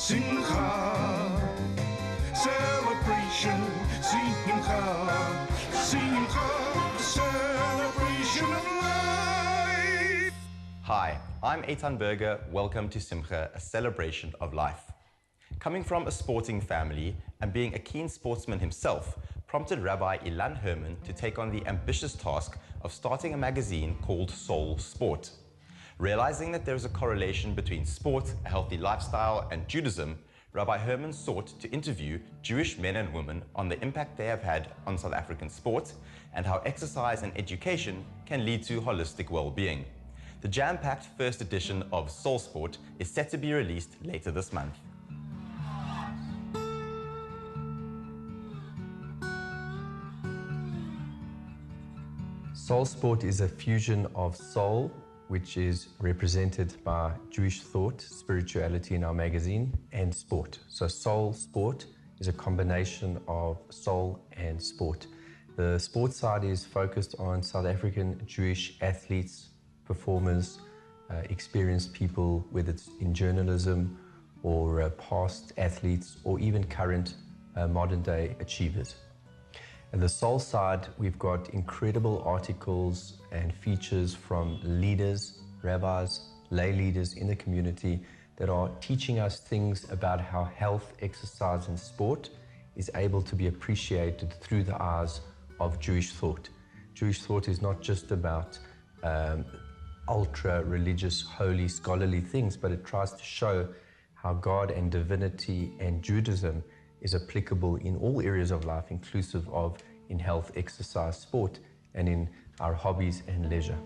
Simcha, celebration, Simcha, Simcha, celebration of life. Hi, I'm Eitan Berger. Welcome to Simcha, a celebration of life. Coming from a sporting family and being a keen sportsman himself prompted Rabbi Ilan Herman to take on the ambitious task of starting a magazine called Soul Sport. Realizing that there is a correlation between sport, a healthy lifestyle, and Judaism, Rabbi Herman sought to interview Jewish men and women on the impact they have had on South African sport and how exercise and education can lead to holistic well-being. The jam-packed first edition of Soul Sport is set to be released later this month. Soul Sport is a fusion of soul, which is represented by Jewish thought, spirituality in our magazine, and sport. So Soul Sport is a combination of soul and sport. The sports side is focused on South African Jewish athletes, performers, experienced people, whether it's in journalism or past athletes or even current modern day achievers. And the soul side, we've got incredible articles and features from leaders, rabbis, lay leaders in the community that are teaching us things about how health, exercise, and sport is able to be appreciated through the eyes of Jewish thought. Jewish thought is not just about ultra-religious, holy, scholarly things, but it tries to show how God and divinity and Judaism is applicable in all areas of life, inclusive of in health, exercise, sport, and in our hobbies and leisure.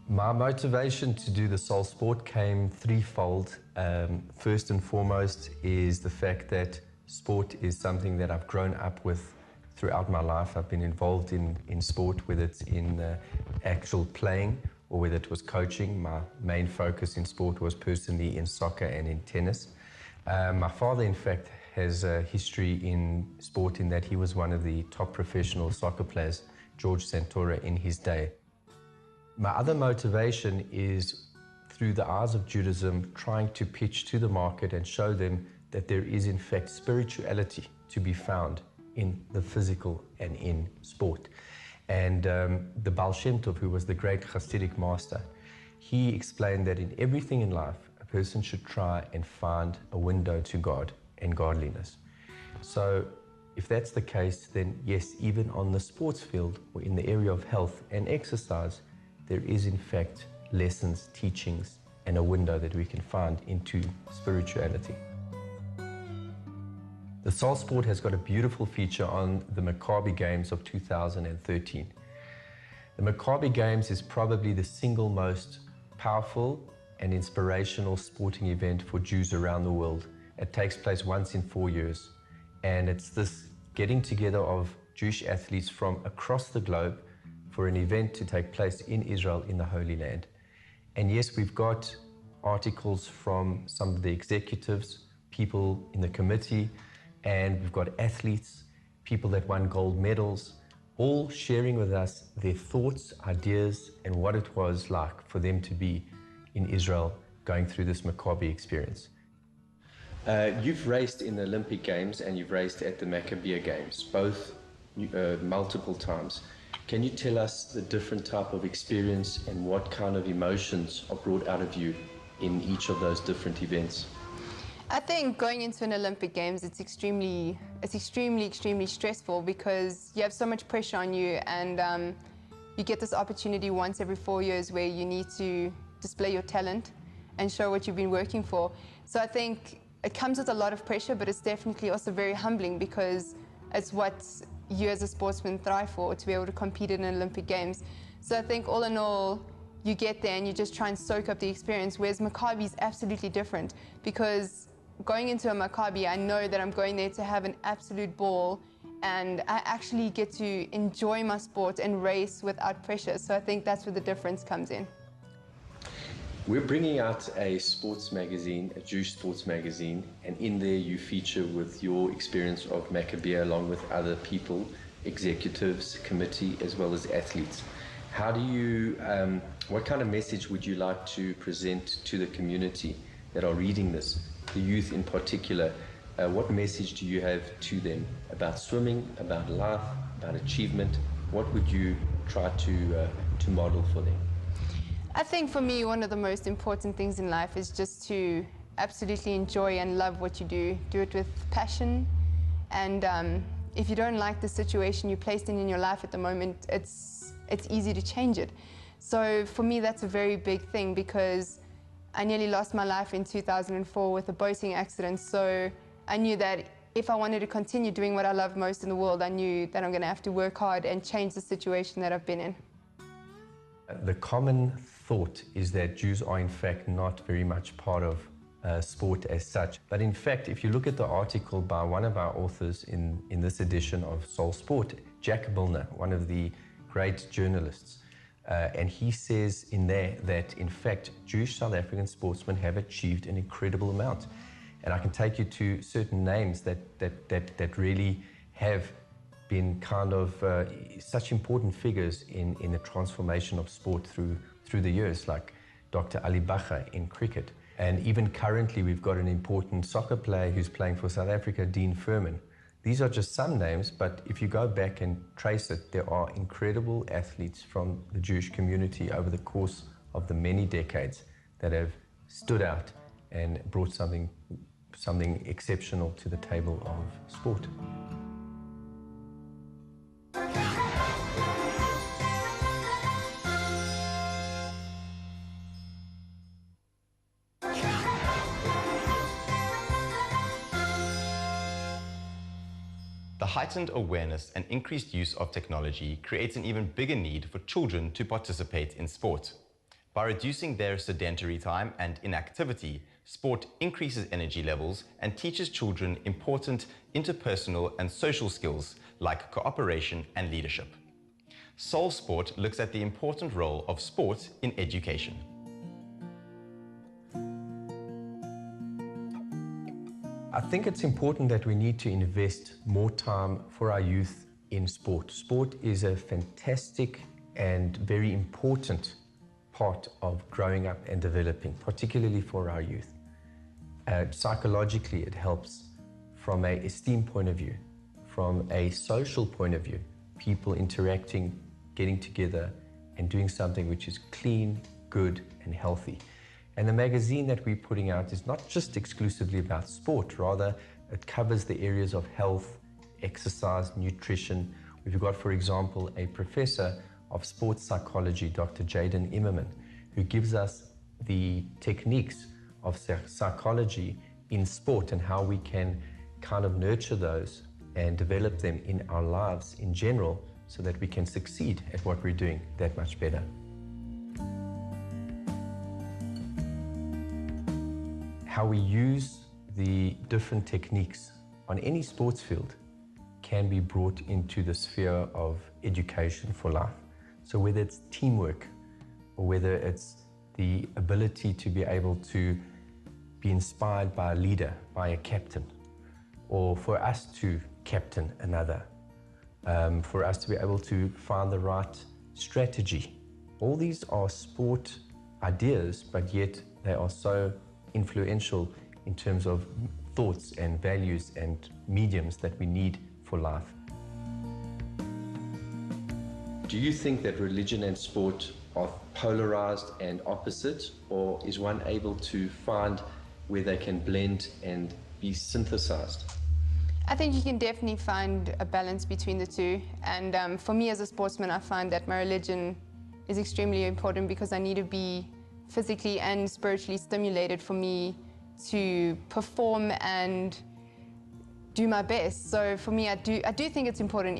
My motivation to do the Soul Sport came threefold. First and foremost is the fact that sport is something that I've grown up with throughout my life. I've been involved in sport, whether it's in actual playing or whether it was coaching. My main focus in sport was personally in soccer and in tennis. My father, in fact, has a history in sport in that he was one of the top professional soccer players, George Santora, in his day. My other motivation is through the eyes of Judaism, trying to pitch to the market and show them that there is, in fact, spirituality to be found in the physical and in sport. And the Baal Shem Tov, who was the great Hasidic master, he explained that in everything in life, a person should try and find a window to God and godliness. So if that's the case, then yes, even on the sports field or in the area of health and exercise, there is in fact lessons, teachings, and a window that we can find into spirituality. The Soul Sport has got a beautiful feature on the Maccabi Games of 2013. The Maccabi Games is probably the single most powerful and inspirational sporting event for Jews around the world. It takes place once in 4 years, and it's this getting together of Jewish athletes from across the globe for an event to take place in Israel, in the Holy Land. And yes, we've got articles from some of the executives, people in the committee, and we've got athletes, people that won gold medals, all sharing with us their thoughts, ideas, and what it was like for them to be in Israel going through this Maccabi experience. You've raced in the Olympic Games and you've raced at the Maccabi Games, both multiple times. Can you tell us the different type of experience and what kind of emotions are brought out of you in each of those different events? I think going into an Olympic Games, it's extremely stressful because you have so much pressure on you, and you get this opportunity once every 4 years where you need to display your talent and show what you've been working for. So I think it comes with a lot of pressure, but it's definitely also very humbling because it's what you as a sportsman thrive for, to be able to compete in an Olympic Games. So I think all in all, you get there and you just try and soak up the experience, whereas Maccabi is absolutely different because going into a Maccabi, I know that I'm going there to have an absolute ball and I actually get to enjoy my sport and race without pressure. So I think that's where the difference comes in. We're bringing out a sports magazine, a Jewish sports magazine, and in there you feature with your experience of Maccabi along with other people, executives, committee, as well as athletes. How do you, what kind of message would you like to present to the community that are reading this, the youth in particular, what message do you have to them about swimming, about life, about achievement? What would you try to model for them? I think for me, one of the most important things in life is just to absolutely enjoy and love what you do. Do it with passion. And if you don't like the situation you're placed in your life at the moment, it's easy to change it. So for me, that's a very big thing, because I nearly lost my life in 2004 with a boating accident. So I knew that if I wanted to continue doing what I love most in the world, I knew that I'm going to have to work hard and change the situation that I've been in. The common thought is that Jews are in fact not very much part of sport as such. But in fact, if you look at the article by one of our authors in this edition of Soul Sport, Jack Milner, one of the great journalists, and he says in there that in fact Jewish South African sportsmen have achieved an incredible amount. And I can take you to certain names that really have been kind of such important figures in the transformation of sport through the years, like Dr. Ali Bacher in cricket. And even currently we've got an important soccer player who's playing for South Africa, Dean Furman. These are just some names, but if you go back and trace it, there are incredible athletes from the Jewish community over the course of the many decades that have stood out and brought something exceptional to the table of sport. The heightened awareness and increased use of technology creates an even bigger need for children to participate in sport. By reducing their sedentary time and inactivity, sport increases energy levels and teaches children important interpersonal and social skills like cooperation and leadership. Soul Sport looks at the important role of sport in education. I think it's important that we need to invest more time for our youth in sport. Sport is a fantastic and very important part of growing up and developing, particularly for our youth. Psychologically, it helps from an esteem point of view, from a social point of view, people interacting, getting together and doing something which is clean, good and healthy. And the magazine that we're putting out is not just exclusively about sport, rather it covers the areas of health, exercise, nutrition. We've got, for example, a professor of sports psychology, Dr. Jaden Immerman, who gives us the techniques of psychology in sport and how we can kind of nurture those and develop them in our lives in general so that we can succeed at what we're doing that much better. How we use the different techniques on any sports field can be brought into the sphere of education for life. So whether it's teamwork or whether it's the ability to be able to be inspired by a leader, by a captain, or for us to captain another, for us to be able to find the right strategy. All these are sport ideas, but yet they are so influential in terms of thoughts and values and mediums that we need for life. Do you think that religion and sport are polarized and opposite, or is one able to find where they can blend and be synthesized? I think you can definitely find a balance between the two. And for me as a sportsman, I find that my religion is extremely important because I need to be physically and spiritually stimulated for me to perform and do my best. So for me, I do think it's important.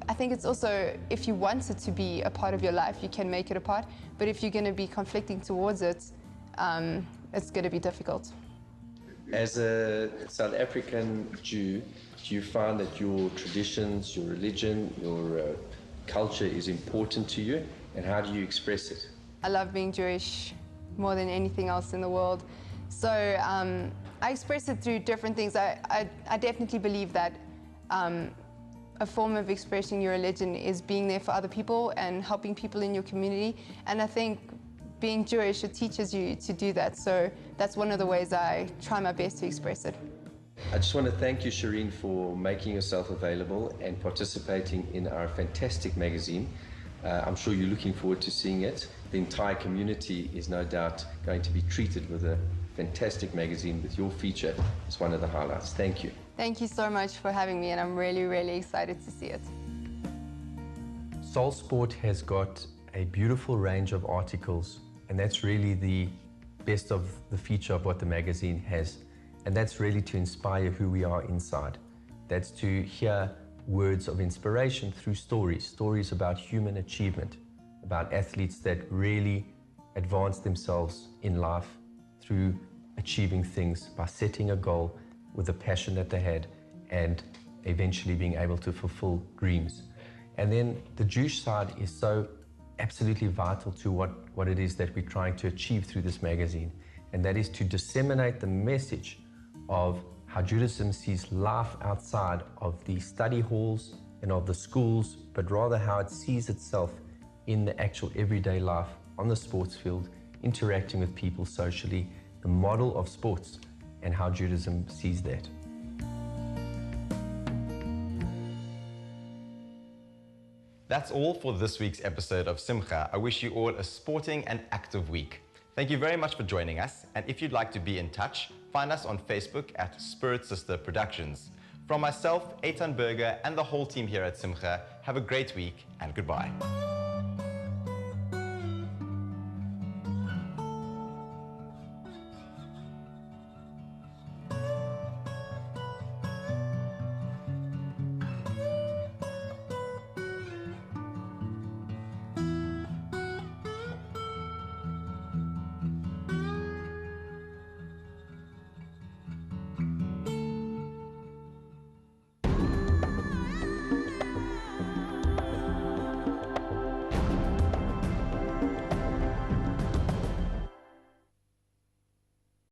I think it's also, if you want it to be a part of your life, you can make it a part. But if you're going to be conflicting towards it, it's going to be difficult. As a South African Jew, do you find that your traditions, your religion, your culture is important to you? And how do you express it? I love being Jewish more than anything else in the world. So I express it through different things. I definitely believe that a form of expressing your religion is being there for other people and helping people in your community. And I think being Jewish, it teaches you to do that. So that's one of the ways I try my best to express it. I just want to thank you, Shireen, for making yourself available and participating in our fantastic magazine. I'm sure you're looking forward to seeing it. The entire community is no doubt going to be treated with a fantastic magazine with your feature as one of the highlights. Thank you. Thank you so much for having me, and I'm really, really excited to see it. Soul Sport has got a beautiful range of articles, and that's really the best of the feature of what the magazine has. And that's really to inspire who we are inside. That's to hear words of inspiration through stories about human achievement, about athletes that really advance themselves in life through achieving things by setting a goal with the passion that they had and eventually being able to fulfill dreams. And then the Jewish side is so absolutely vital to what it is that we're trying to achieve through this magazine, and that is to disseminate the message of how Judaism sees life outside of the study halls and of the schools, but rather how it sees itself in the actual everyday life on the sports field, interacting with people socially, the model of sports, and how Judaism sees that. That's all for this week's episode of Simcha. I wish you all a sporting and active week. Thank you very much for joining us, and if you'd like to be in touch, find us on Facebook at Spirit Sister Productions. From myself, Eitan Berger, and the whole team here at Simcha, have a great week and goodbye.